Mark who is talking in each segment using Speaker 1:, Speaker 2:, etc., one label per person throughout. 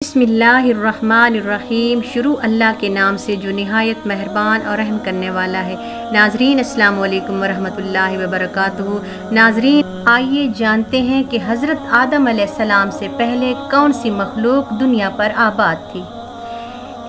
Speaker 1: बिस्मिल्लाहिर्रहमानिर्रहीम। शुरू अल्लाह के नाम से जो निहायत मेहरबान और रहम करने वाला है। नाजरीन अस्सलामु अलैकुम वरहमतुल्लाहि वबरकातुहू। नाजरीन आइए जानते हैं कि हज़रत आदम अलैहिस्सलाम से पहले कौन सी मखलूक दुनिया पर आबाद थी।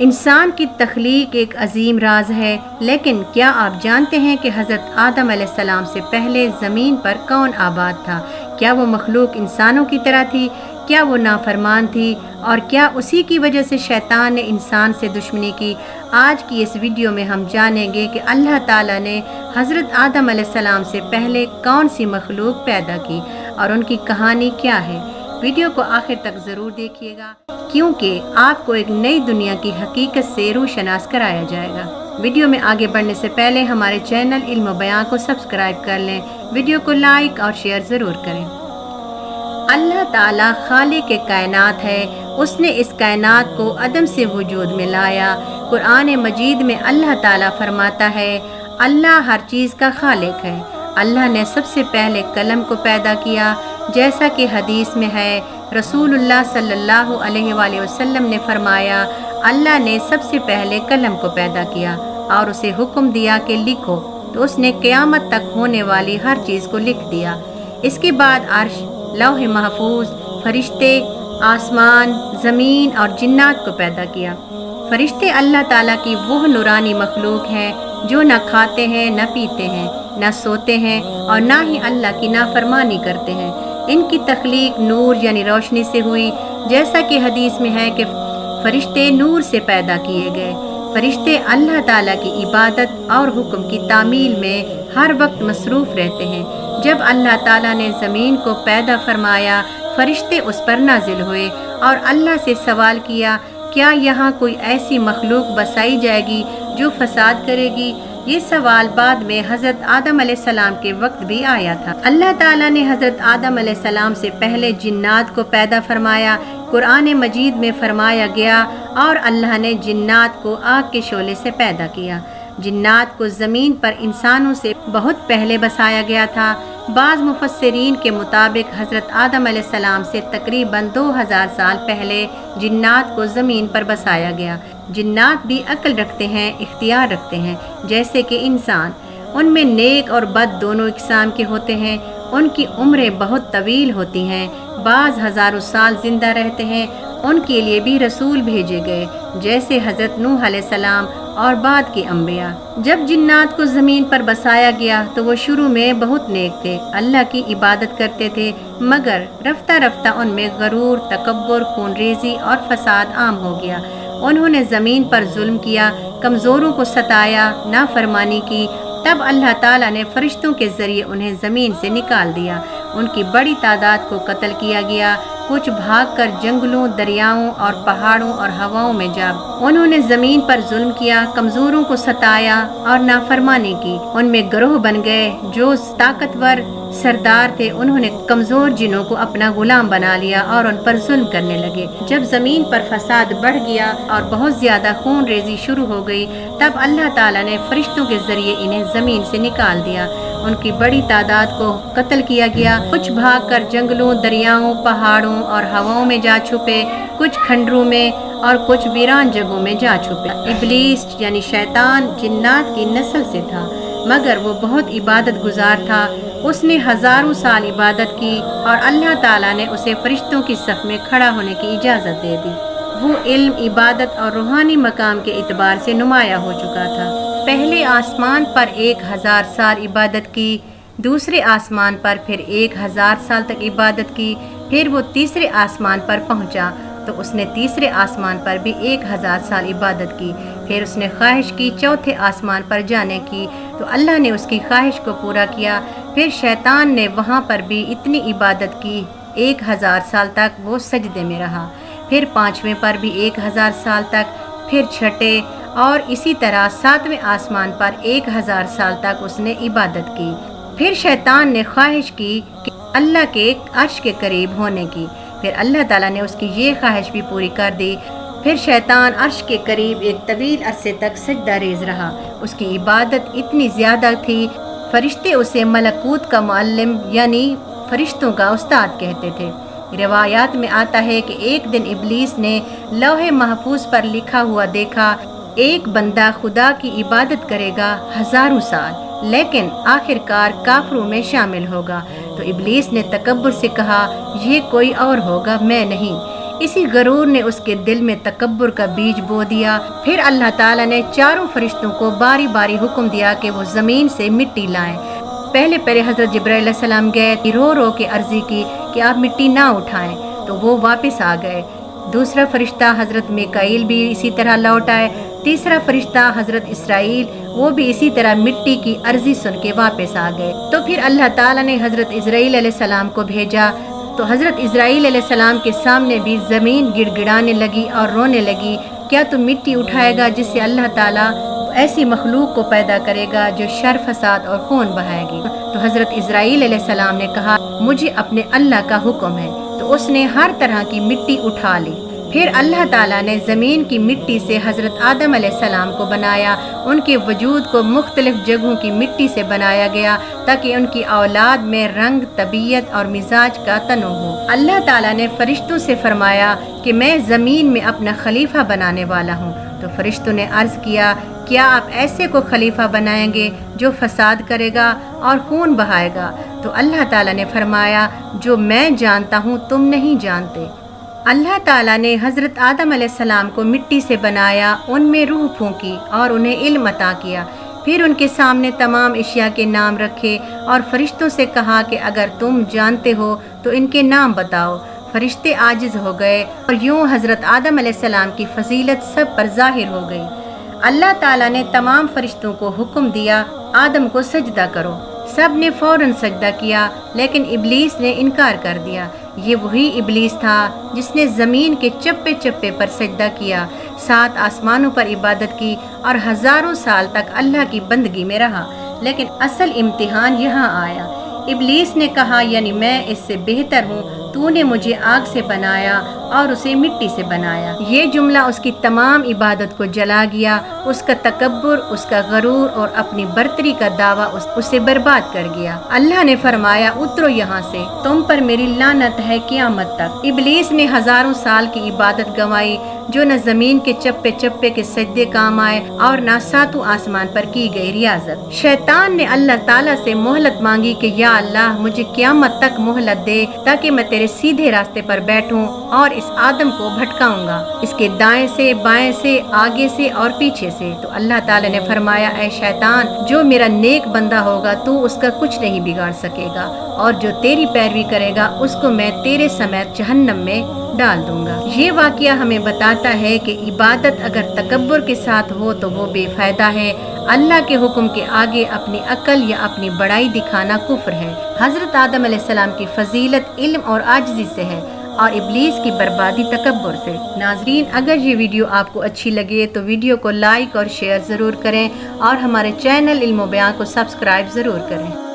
Speaker 1: इंसान की तख्लीक एक अजीम राज है, लेकिन क्या आप जानते हैं कि हज़रत आदम अलैहिस्सलाम से पहले ज़मीन पर कौन आबाद था? क्या वो मखलूक इंसानों की तरह थी? क्या वो नाफरमान थी? और क्या उसी की वजह से शैतान ने इंसान से दुश्मनी की? आज की इस वीडियो में हम जानेंगे कि अल्लाह ताला ने हज़रत आदम अलैहिस्सलाम से पहले कौन सी मखलूक पैदा की और उनकी कहानी क्या है। वीडियो को आखिर तक ज़रूर देखिएगा, क्योंकि आपको एक नई दुनिया की हकीकत से रूशनास कराया जाएगा। वीडियो में आगे बढ़ने से पहले हमारे चैनल इल्म बयां को सब्सक्राइब कर लें। वीडियो को लाइक और शेयर ज़रूर करें। अल्लाह ताला खालिक के कायनात है। उसने इस कायनात को अदम से वजूद में लाया। कुरान मजीद में अल्लाह ताला फरमाता है, अल्लाह हर चीज़ का खालिक है। अल्लाह ने सबसे पहले कलम को पैदा किया, जैसा कि हदीस में है। रसूलुल्लाह सल्लल्लाहु अलैहि वसल्लम ने फरमाया, अल्लाह ने सबसे पहले कलम को पैदा किया और उसे हुक्म दिया कि लिखो, तो उसने क़यामत तक होने वाली हर चीज़ को लिख दिया। इसके बाद अर्श, लौह महफूज, फरिश्ते, आसमान, ज़मीन और जिन्नात को पैदा किया। फरिश्ते अल्लाह ताला की वह नूरानी मखलूक हैं जो न खाते हैं, न पीते हैं, न सोते हैं और ना ही अल्लाह की नाफरमानी करते हैं। इनकी तख्लीक नूर यानी रोशनी से हुई, जैसा कि हदीस में है कि फरिश्ते नूर से पैदा किए गए। फरिश्ते अल्लाह ताला की इबादत और हुक्म की तामील में हर वक्त मसरूफ़ रहते हैं। जब अल्लाह ताला ने ज़मीन को पैदा फरमाया, फरिश्ते उस पर नाजिल हुए और अल्लाह से सवाल किया, क्या यहाँ कोई ऐसी मखलूक बसाई जाएगी जो फसाद करेगी? ये सवाल बाद में हज़रत आदम अलैहिस्सलाम के वक्त भी आया था। अल्लाह ताला ने हज़रत आदम अलैहिस्सलाम से पहले जिन्नात को पैदा फरमाया। कुरान मजीद में फरमाया गया, और अल्लाह ने जिन्नात को आग के शोले से पैदा किया। जिन्नात को ज़मीन पर इंसानों से बहुत पहले बसाया गया था। बाज़ मुफस्सिरीन के मुताबिक हज़रत आदम अलैहिस्सलाम से तकरीबन 2000 साल पहले जिन्नात को ज़मीन पर बसाया गया। जिन्नात भी अक्ल रखते हैं, इख्तियार रखते हैं, जैसे कि इंसान। उनमें नेक और बद दोनों इक़साम के होते हैं। उनकी उम्रें बहुत तवील होती हैं, बाज़ हज़ारों साल ज़िंदा रहते हैं। उनके लिए भी रसूल भेजे गए, जैसे हज़रत नूह अलैहिस्सलाम और बाद के अम्बिया। जब जिन्नात को ज़मीन पर बसाया गया तो वो शुरू में बहुत नेक थे, अल्लाह की इबादत करते थे, मगर रफ्ता रफ्ता उनमें गरूर, तकब्बुर, खूनरेज़ी और फसाद आम हो गया। उन्होंने ज़मीन पर जुल्म किया, कमज़ोरों को सताया, नाफरमानी की। तब अल्लाह ताला ने फरिश्तों के ज़रिए उन्हें ज़मीन से निकाल दिया। उनकी बड़ी तादाद को कत्ल किया गया। कुछ भागकर जंगलों, दरियाओं और पहाड़ों और हवाओं में जा। उन्होंने ज़मीन पर जुल्म किया, कमज़ोरों को सताया और नाफरमानी की। उनमें गिरोह बन गए जो ताकतवर सरदार थे। उन्होंने कमज़ोर जिनों को अपना गुलाम बना लिया और उन पर जुल्म करने लगे। जब ज़मीन पर फसाद बढ़ गया और बहुत ज़्यादा खून रेज़ी शुरू हो गई, तब अल्लाह ताला ने फरिश्तों के ज़रिए इन्हें ज़मीन से निकाल दिया। उनकी बड़ी तादाद को कत्ल किया गया। कुछ भागकर जंगलों, दरियाओं, पहाड़ों और हवाओं में जा छुपे, कुछ खंडरों में और कुछ वीरान जगहों में जा छुपे। इब्लीस यानी शैतान जिन्नात की नस्ल से था, मगर वो बहुत इबादत गुजार था। उसने हज़ारों साल इबादत की और अल्लाह ताला ने उसे फरिश्तों की सफ़ में खड़ा होने की इजाज़त दे दी। वो इल्म, इबादत और रूहानी मकाम के एतबार से नुमाया हो चुका था। पहले आसमान पर 1000 साल इबादत की, दूसरे आसमान पर फिर 1000 साल तक इबादत की। फिर वो तीसरे आसमान पर पहुंचा तो उसने तीसरे आसमान पर भी 1000 साल इबादत की। फिर उसने ख्वाहिश की चौथे आसमान पर जाने की, तो अल्लाह ने उसकी ख्वाहिश को पूरा किया। फिर शैतान ने वहाँ पर भी इतनी इबादत की, 1000 साल तक वो सजदे में रहा। फिर पाँचवें पर भी 1000 साल तक, फिर छठे और इसी तरह सातवें आसमान पर 1000 साल तक उसने इबादत की। फिर शैतान ने ख्वाहिश की कि अल्लाह के अर्श के करीब होने की। फिर अल्लाह ताला ने उसकी ये ख्वाहिश भी पूरी कर दी। फिर शैतान अर्श के करीब एक तवील अरसे तक सजदा रेज़ रहा। उसकी इबादत इतनी ज़्यादा थी, फरिश्ते उसे मलकूत का मुअल्लिम यानी फरिश्तों का उस्ताद कहते थे। रिवायात में आता है कि एक दिन इब्लीस ने लौहे महफूज पर लिखा हुआ देखा, एक बंदा खुदा की इबादत करेगा हजारों साल लेकिन आखिरकार काफरों में शामिल होगा। तो इब्लीस ने तकब्बुर से कहा, ये कोई और होगा, मैं नहीं। इसी गरूर ने उसके दिल में तकब्बुर का बीज बो दिया। फिर अल्लाह ताला ने चारों फरिश्तों को बारी बारी हुक्म दिया कि वो ज़मीन से मिट्टी लाएं। पहले हज़रत जिब्राइल अलैहिस्सलाम गए, रो रो के अर्जी की कि आप मिट्टी ना उठाएं, तो वो वापस आ गए। दूसरा फरिश्ता हज़रत मिकाईल भी इसी तरह लौट आए। तीसरा फरिश्ता हज़रत इसराइल, वो भी इसी तरह मिट्टी की अर्जी सुन के वापस आ गए। तो फिर अल्लाह ताला ने हज़रत इज़राइल अलैहिस्सलाम को भेजा। तो हज़रत इज़राइल अलैहिस्सलाम के सामने भी ज़मीन गिड़गिड़ाने लगी और रोने लगी, क्या तू मिट्टी उठाएगा जिससे अल्लाह ताला ऐसी मखलूक को पैदा करेगा जो शर फसाद और खून बहाएगी। तो हज़रत इज़राइल अलैहिस्सलाम ने कहा, मुझे अपने अल्लाह का हुक्म है। तो उसने हर तरह की मिट्टी उठा ली। फिर अल्लाह ताला ने ज़मीन की मिट्टी से हज़रत आदम अलैहिस्सलाम को बनाया। उनके वजूद को मुख्तलिफ जगहों की मिट्टी से बनाया गया ताकि उनकी औलाद में रंग, तबीयत और मिजाज का तनो हो। अल्लाह ताला ने फरिश्तों से फरमाया कि मैं ज़मीन में अपना खलीफा बनाने वाला हूँ। तो फरिश्तों ने अर्ज़ किया, क्या आप ऐसे को खलीफा बनाएंगे जो फसाद करेगा और खून बहाएगा? तो अल्लाह ताला ने फरमाया, जो मैं जानता हूँ तुम नहीं जानते। अल्लाह ताला ने हज़रत आदम अलैहिस्सलाम को मिट्टी से बनाया, उनमें रूह फूंकी और उन्हें इल्म अता किया। फिर उनके सामने तमाम अशिया के नाम रखे और फरिश्तों से कहा कि अगर तुम जानते हो तो इनके नाम बताओ। फरिश्ते आजिज़ हो गए और यूँ हज़रत आदम अलैहिस्सलाम की फजीलत सब पर ज़ाहिर हो गई। अल्लाह ताला ने तमाम फरिश्तों को हुक्म दिया, आदम को सजदा करो। सब ने फ़ौरन सजदा किया, लेकिन इब्लीस ने इनकार कर दिया। ये वही इब्लीस था जिसने ज़मीन के चप्पे चप्पे पर सजदा किया, 7 आसमानों पर इबादत की और हज़ारों साल तक अल्लाह की बंदगी में रहा। लेकिन असल इम्तिहान यहाँ आया। इब्लीस ने कहा, यानी मैं इससे बेहतर हूँ, तूने मुझे आग से बनाया और उसे मिट्टी से बनाया। ये जुमला उसकी तमाम इबादत को जला गया। उसका तकब्बुर, उसका गरूर और अपनी बर्तरी का दावा उसे बर्बाद कर गया। अल्लाह ने फरमाया, उतरो यहाँ से, तुम पर मेरी लानत है क़यामत तक। इब्लीस ने हज़ारों साल की इबादत गंवाई जो न ज़मीन के चप्पे चप्पे के सजदे काम आए और न 7 आसमान पर की गई रियाजत। शैतान ने अल्लाह ताला से मोहलत मांगी कि या अल्लाह, मुझे क़यामत तक मोहलत दे ताकि मैं तेरे सीधे रास्ते पर बैठूं और इस आदम को भटकाऊंगा, इसके दाएं से, बाएं से, आगे से और पीछे से। तो अल्लाह ताला ने फरमाया, ऐ शैतान, जो मेरा नेक बंदा होगा तू उसका कुछ नहीं बिगाड़ सकेगा और जो तेरी पैरवी करेगा उसको मैं तेरे समेत जहन्नम में डाल दूंगा। ये वाक़या हमें बताता है कि इबादत अगर तकब्बुर के साथ हो तो वो बेफायदा है। अल्लाह के हुक्म के आगे अपनी अकल या अपनी बड़ाई दिखाना कुफ्र है। हज़रत आदम अलैहिस्सलाम की फजीलत इल्म और आजिज़ी से है और इब्लीस की बर्बादी तकब्बुर से। नाजरीन, अगर ये वीडियो आपको अच्छी लगे तो वीडियो को लाइक और शेयर ज़रूर करें और हमारे चैनल इल्म बयां को सब्सक्राइब ज़रूर करें।